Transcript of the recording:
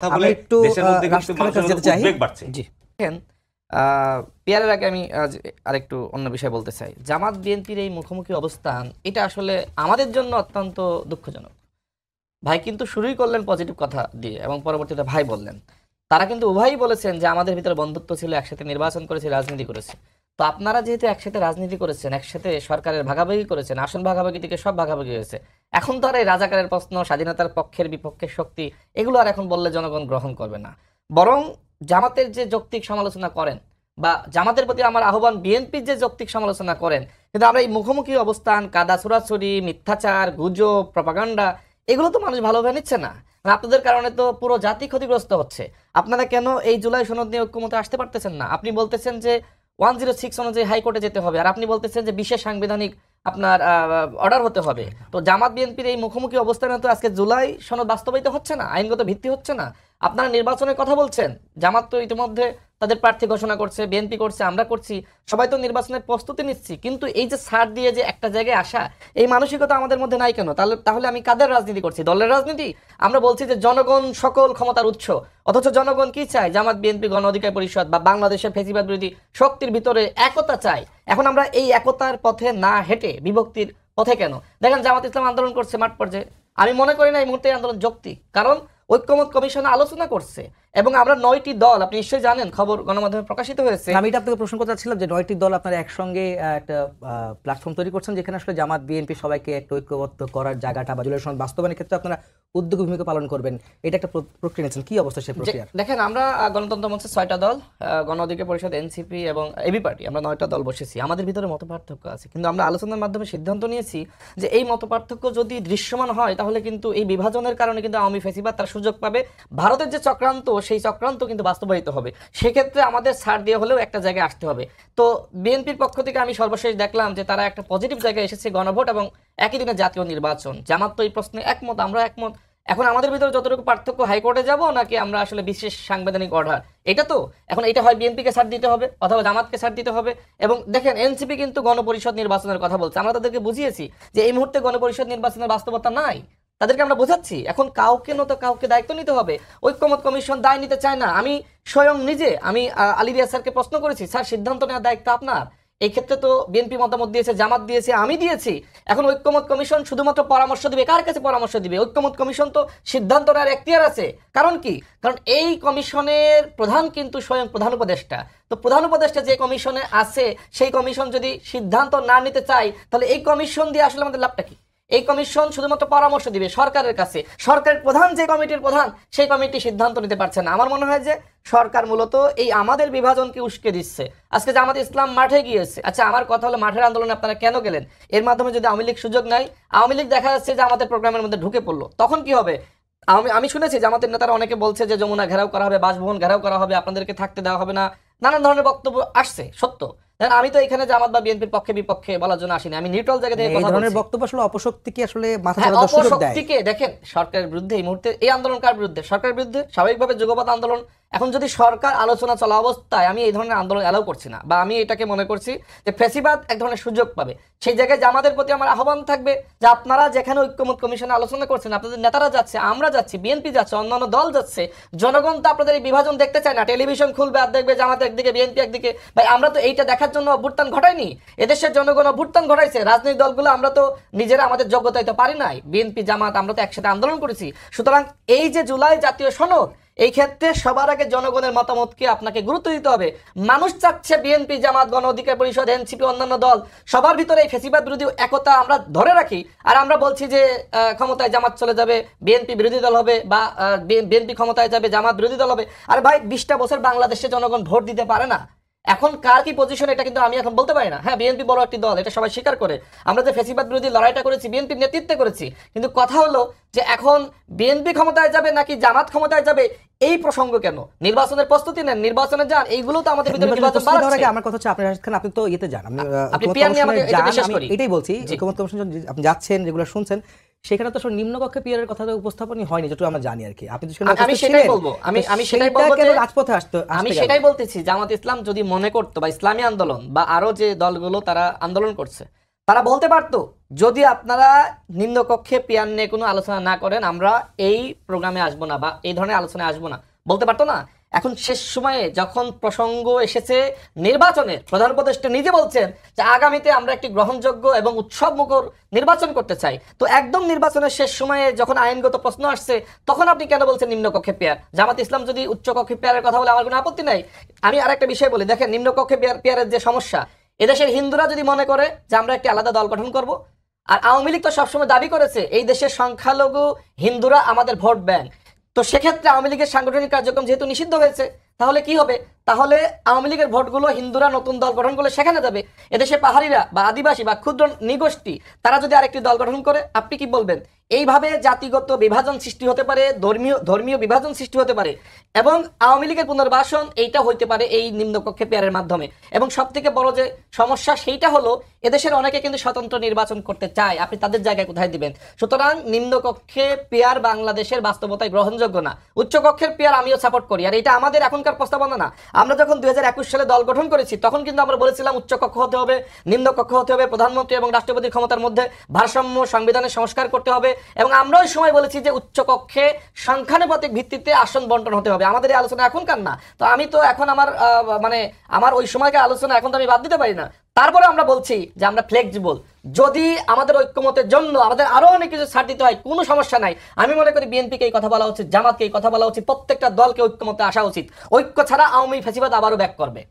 তাহলে একটু দেশের মধ্যে কিন্তু মানুষের মধ্যে উদ্বেগ বাড়ছে। জি দেখেন, পিয়ারের আগে আমি আজ আরেকটু অন্য বিষয় বলতে চাই। জামাত বিএনপির এই মুখোমুখি অবস্থান এটা আসলে আমাদের জন্য অত্যন্ত দুঃখজনক। ভাই কিন্তু শুরুই করলেন পজিটিভ কথা দিয়ে এবং পরবর্তীতে ভাই বললেন, তারা কিন্তু উভয়ই বলেছেন যে আমাদের ভিতরে বন্ধুত্ব ছিল, একসাথে নির্বাচন করেছি, রাজনীতি করেছি। তো আপনারা যেহেতু একসাথে রাজনীতি করেছেন, একসাথে সরকারের ভাগাভাগি করেছেন, আসন ভাগাভাগি থেকে সব ভাগাভাগি হয়েছে, এখন তো আর এই রাজাকারের প্রশ্ন, স্বাধীনতার পক্ষের বিপক্ষের শক্তি, এগুলো আর এখন বললে জনগণ গ্রহণ করবে না। বরং জামাতের যে যৌক্তিক সমালোচনা করেন বা জামাতের প্রতি আমার আহ্বান, বিএনপির যে যৌক্তিক সমালোচনা করেন, কিন্তু আমরা এই মুখোমুখি অবস্থান, কাদা ছুড়াছুড়ি, মিথ্যাচার, গুজব, প্রপাগান্ডা, এগুলো তো মানুষ ভালোভাবে নিচ্ছে না। আপনাদের কারণে তো পুরো জাতি ক্ষতিগ্রস্ত হচ্ছে। আপনারা কেন এই জুলাই সনদ নিয়ে ঐক্যমতে আসতে পারতেছেন না? আপনি বলতেছেন যে 106 অনুযায়ী হাইকোর্টে যেতে হবে, আর আপনি বলতেছেন যে বিশেষ সাংবিধানিক আপনার অর্ডার হতে হবে। তো জামাত বিএনপির এই মুখোমুখি অবস্থানে তো আজকে জুলাই সনদ বাস্তবায়িত হচ্ছে না, আইনগত ভিত্তি হচ্ছে না। আপনারা নির্বাচনের কথা বলছেন, জামাত তো ইতিমধ্যে তাদের প্রার্থী ঘোষণা করছে, বিএনপি করছে, আমরা করছি, সবাই তো নির্বাচনের প্রস্তুতি নিচ্ছি। কিন্তু এই যে ছাড় দিয়ে যে একটা জায়গায় আসা, এই মানসিকতা আমাদের মধ্যে নাই কেন? তাহলে আমি কাদের রাজনীতি করছি? দলের রাজনীতি? আমরা বলছি যে জনগণ সকল ক্ষমতার উৎস, অথচ জনগণ কি চায়? জামাত বিএনপি গণ অধিকার পরিষদ বা বাংলাদেশের ফ্যাসিবাদ বিরোধী শক্তির ভিতরে একতা চায়। এখন আমরা এই একতার পথে না হেঁটে বিভক্তির পথে কেন? দেখেন, জামাত ইসলাম আন্দোলন করছে মাঠ পর্যায়ে। আমি মনে করি না এই মুহূর্তে আন্দোলন যৌক্তিক, কারণ ঐক্যমত কমিশনে আলোচনা করছে এবং আমরা 9টি দল, আপনি নিশ্চয়ই জানেন, খবর গণমাধ্যমে প্রকাশিত হয়েছে। আমি এটা আপনাকে প্রশ্ন করতে চাচ্ছিলাম যে 9টি দল আপনারা একসঙ্গে একটা প্ল্যাটফর্ম তৈরি করছেন, যেখানে আসলে জামাত বিএনপি সবাইকে একটা ঐক্যবদ্ধ করার জায়গাটা বা জুলাই সনদ বাস্তবায়নের ক্ষেত্রে আপনারা উদ্যোগী ভূমিকা পালন করবেন, এটা একটা প্রক্রিয়া নিয়েছেন। কি অবস্থা সেই প্রক্রিয়া? দেখেন, আমরা গণতন্ত্র মঞ্চে 6টা দল, গণ অধিকার পরিষদ, এনসিপি এবং এবি পার্টি, আমরা 9টা দল বসেছি। আমাদের ভিতরে মতপার্থক্য আছে, কিন্তু আমরা আলোচনার মাধ্যমে সিদ্ধান্ত নিয়েছি যে এই মতপার্থক্য যদি দৃশ্যমান হয়, তাহলে কিন্তু এই বিভাজনের কারণে কিন্তু আওয়ামী ফ্যাসিবাদ তার সুযোগ পাবে। ভারতের যে চক্রান্ত, সেই চক্রান্ত কিন্তু বাস্তবায়িত হবে। সেক্ষেত্রে আমাদের ছাড় দিয়ে হলেও একটা জায়গায় আসতে হবে। তো বিএনপির পক্ষ থেকে আমি সর্বশেষ দেখলাম যে তারা একটা পজিটিভ জায়গায় এসেছে, গণভোট এবং একই দিনে জাতীয় নির্বাচন। জামাত তো এই প্রশ্নে একমত, আমরা একমত। এখন আমাদের ভিতরে যতটুকু পার্থক্য, হাইকোর্টে যাব নাকি আমরা আসলে বিশেষ সাংবিধানিক অর্ডার, এটা তো এখন এটা হয় বিএনপিকে ছাড় দিতে হবে অথবা জামাতকে ছাড় দিতে হবে। এবং দেখেন, এনসিপি কিন্তু গণপরিষদ নির্বাচনের কথা বলছে। আমরা তাদেরকে বুঝিয়েছি যে এই মুহূর্তে গণপরিষদ নির্বাচনের বাস্তবতা নাই, তাদেরকে আমরা বোঝাচ্ছি। এখন কাউকে নত কাউকে দায়িত্ব নিতে হবে। ঐক্যমত কমিশন দায় নিতে চায় না। আমি স্বয়ং নিজে আলী রিয়াজ স্যারকে প্রশ্ন করেছি, স্যার সিদ্ধান্ত নেওয়ার দায়িত্ব আপনার। এই ক্ষেত্রে তো বিএনপি মতামত দিয়েছে, জামাত দিয়েছে, আমি দিয়েছি। এখন ঐক্যমত কমিশন শুধুমাত্র পরামর্শ দিবে। কার কাছে পরামর্শ দিবে? ঐক্যমত কমিশন তো সিদ্ধান্ত নেওয়ার এখতিয়ার আছে। কারণ কি? কারণ এই কমিশনের প্রধান কিন্তু স্বয়ং প্রধান উপদেষ্টা। তো প্রধান উপদেষ্টা যে কমিশনে আছে, সেই কমিশন যদি সিদ্ধান্ত না নিতে চায়, তাহলে এই কমিশন দিয়ে আসলে আমাদের লাভটা কি? এই কমিশন শুধুমাত্র পরামর্শ দিবে সরকারের কাছে। সরকারের প্রধান যে কমিটির প্রধান, সেই কমিটি সিদ্ধান্ত নিতে পারছে না। আমার মনে হয় যে সরকার মূলত এই আমাদের বিভাজনকে উস্কে দিচ্ছে। আজকে জামাত ইসলাম মাঠে গিয়েছে। আচ্ছা, আমার কথা হলো, মাঠের আন্দোলনে আপনারা কেন গেলেন? এর মাধ্যমে যদি আওয়ামী লীগ সুযোগ নেয়, আওয়ামী লীগ দেখা যাচ্ছে যে আমাদের প্রোগ্রামের মধ্যে ঢুকে পড়লো, তখন কি হবে? আমি শুনেছি জামাতের নেতারা অনেকে বলছে যে যমুনা ঘেরাও করা হবে, বাসভবন ঘেরাও করা হবে, আপনাদেরকে থাকতে দেওয়া হবে না, নানান ধরনের বক্তব্য আসছে। সত্য, আমি তো এখানে জামাত বা বিএনপির পক্ষে বিপক্ষে বলার জন্য আসিনি, আমি নিউট্রাল জায়গা থেকে কথা বলছি। এই ধরনের বক্তব্য আসলে অপশক্তিকে আসলে মাথা চাড়ানোর সুযোগ দেয়। অপশক্তিকে দেখেন, সরকারের বিরুদ্ধে এই মুহূর্তে এই আন্দোলন কার বিরুদ্ধে? সরকারের বিরুদ্ধে। স্বাভাবিকভাবে যুগপৎ আন্দোলন। এখন যদি সরকার আলোচনা চলা অবস্থায় আমি এই ধরনের আন্দোলন এলাও করছি না, বা আমি এটাকে মনে করছি যে ফ্যাসিবাদ এক ধরনের সুযোগ পাবে, সেই জায়গায় জামাতের প্রতি আমার আহ্বান থাকবে যে আপনারা যেখানে ঐক্যমত কমিশনে আলোচনা করছেন, আপনাদের নেতারা যাচ্ছে, আমরা যাচ্ছি, বিএনপি যাচ্ছে, অন্যান্য দল যাচ্ছে, জনগণ তো আপনাদের এই বিভাজন দেখতে চায় না। টেলিভিশন খুলবে আর দেখবে জামাত একদিকে, বিএনপি একদিকে। ভাই, আমরা তো এইটা দেখার জন্য অভ্যুত্থান ঘটাইনি, এদেশের জনগণ অভ্যুত্থান ঘটাইছে। রাজনৈতিক দলগুলো আমরা তো নিজেরা আমাদের যোগ্যতায় তো পারি নাই। বিএনপি জামাত আমরা তো একসাথে আন্দোলন করেছি। সুতরাং এই যে জুলাই জাতীয় সনদ, এই ক্ষেত্রে সবার আগে জনগণের মতামতকে আপনাকে গুরুত্ব দিতে হবে। মানুষ চাচ্ছে বিএনপি, জামাত, গণ অধিকার পরিষদ, এনসিপি, অন্যান্য দল, সবার ভিতরে এই ফ্যাসিবাদ বিরোধী একতা আমরা ধরে রাখি। আর আমরা বলছি যে ক্ষমতায় জামাত চলে যাবে, বিএনপি বিরোধী দল হবে, বা বিএনপি ক্ষমতায় যাবে, জামাত বিরোধী দল হবে। আর ভাই, 20টা বছর বাংলাদেশে জনগণ ভোট দিতে পারে না। এখন কার কি পজিশন এটা কিন্তু আমি এখন বলতে পারি না। হ্যাঁ, বিএনপি বড় একটি দল, এটা সবাই স্বীকার করে। আমরা যে ফ্যাসিবাদ বিরোধী লড়াইটা করেছি, বিএনপির নেতৃত্বে করেছি। কিন্তু কথা হলো যে এখন বিএনপি ক্ষমতায় যাবে নাকি জামাত ক্ষমতায় যাবে, এই প্রসঙ্গ কেন? নির্বাচনের প্রস্তুতি নেন, নির্বাচনে যান, এইগুলো তো আমাদের ভিতরে নির্বাচন বাড়াচ্ছে। আমার কথা হচ্ছে, আপনি তো ইয়েতে যান, আপনি পিয়ার নিয়ে আমাকে এটা বিশ্বাস করি, এটাই বলছি। ঐক্যমত কমিশন আপনি যাচ্ছেন, যেগুলো শুনছেন, সেখানে তো নিম্নকক্ষে পিয়ারের কথা উপস্থাপনই হয়নি, যেটা আমরা জানি আর কি। আপনি আমি সেটাই বলবো, আমি সেটাই বলবো যে রাজপথে আসতে, আমি সেটাই বলতেছি। জামাত ইসলাম যদি মনে করতো, বা ইসলামী আন্দোলন বা আরো যে দলগুলো তারা আন্দোলন করছে, তারা বলতে পারতো যদি আপনারা নিম্নকক্ষে পিয়ার নিয়ে কোনো আলোচনা না করেন আমরা এই প্রোগ্রামে আসবো না বা এই ধরনের আলোচনায় আসবো না, বলতে পারতো না? এখন শেষ সময়ে যখন প্রসঙ্গ এসেছে নির্বাচনের, প্রধান উপদেষ্টা নিজে বলছেন যে আগামীতে আমরা একটি গ্রহণযোগ্য এবং উৎসবমুখর নির্বাচন করতে চাই, তো একদম নির্বাচনের শেষ সময়ে যখন আইনগত প্রশ্ন আসছে তখন আপনি কেন বলছেন নিম্নকক্ষে পেয়ার? জামাত ইসলাম যদি উচ্চকক্ষে পেয়ারের কথা বলে আমার কোনো আপত্তি নাই। আমি আরেকটা বিষয় বলি, দেখেন নিম্নকক্ষে পেয়ারের যে সমস্যা, এদেশের হিন্দুরা যদি মনে করে যে আমরা একটি আলাদা দল গঠন করব, আর আওয়ামী লীগ তো সবসময় দাবি করেছে এই দেশের সংখ্যালঘু হিন্দুরা আমাদের ভোট ব্যাংক, তো সেক্ষেত্রে আওয়ামী লীগের সাংগঠনিক কার্যক্রম যেহেতু নিষিদ্ধ হয়েছে, তাহলে কি হবে? তাহলে আওয়ামী লীগের ভোটগুলো হিন্দুরা নতুন দল গঠন করলে সেখানে যাবে। এদেশে পাহাড়িরা বা আদিবাসী বা ক্ষুদ্র নিগোষ্ঠী তারা যদি আরেকটি দল গঠন করে, আপনি কি বলবেন? এইভাবে জাতিগত বিভাজন সৃষ্টি হতে পারে, ধর্মীয় বিভাজন সৃষ্টি হতে পারে, এবং আওয়ামী লীগের পুনর্বাসন এইটা হইতে পারে এই নিম্নকক্ষে পেয়ারের মাধ্যমে। এবং সব থেকে বড় যে সমস্যা সেইটা হলো এদেশের অনেকে কিন্তু স্বতন্ত্র নির্বাচন করতে চায়, আপনি তাদের জায়গায় কোথায় দিবেন? সুতরাং নিম্নকক্ষে পেয়ার বাংলাদেশের বাস্তবতায় গ্রহণযোগ্য না। উচ্চকক্ষের পেয়ার আমিও সাপোর্ট করি, আর এটা আমাদের এখনকার প্রস্তাবনা না। আমরা যখন 2021 সালে দল গঠন করেছি তখন কিন্তু আমরা বলেছিলাম উচ্চকক্ষ হতে হবে, নিম্নকক্ষ হতে হবে, প্রধানমন্ত্রী এবং রাষ্ট্রপতির ক্ষমতার মধ্যে ভারসাম্য, সংবিধানের সংস্কার করতে হবে, এবং আমরা ওই সময় বলেছি যে উচ্চকক্ষে সংখ্যানুপাতিক ভিত্তিতে আসন বন্টন হতে হবে। আমাদের এই আলোচনা এখনকার না। তো আমি তো এখন আমার ওই সময়কার আলোচনা এখন তো আমি বাদ দিতে পারি না। তারপরে আমরা বলছি যে আমরা ফ্লেক্সিবল, যদি আমাদের ঐক্যমতের জন্য আমাদের আরো অনেক কিছু ছাড় দিতে হয় কোনো সমস্যা নাই। আমি মনে করি বিএনপিকে এই কথা বলা উচিত, জামাতকে এই কথা বলা উচিত, প্রত্যেকটা দলকে ঐক্যমতে আসা উচিত। ঐক্য ছাড়া আওয়ামী ফ্যাসিবাদ আবারও ব্যাক করবে।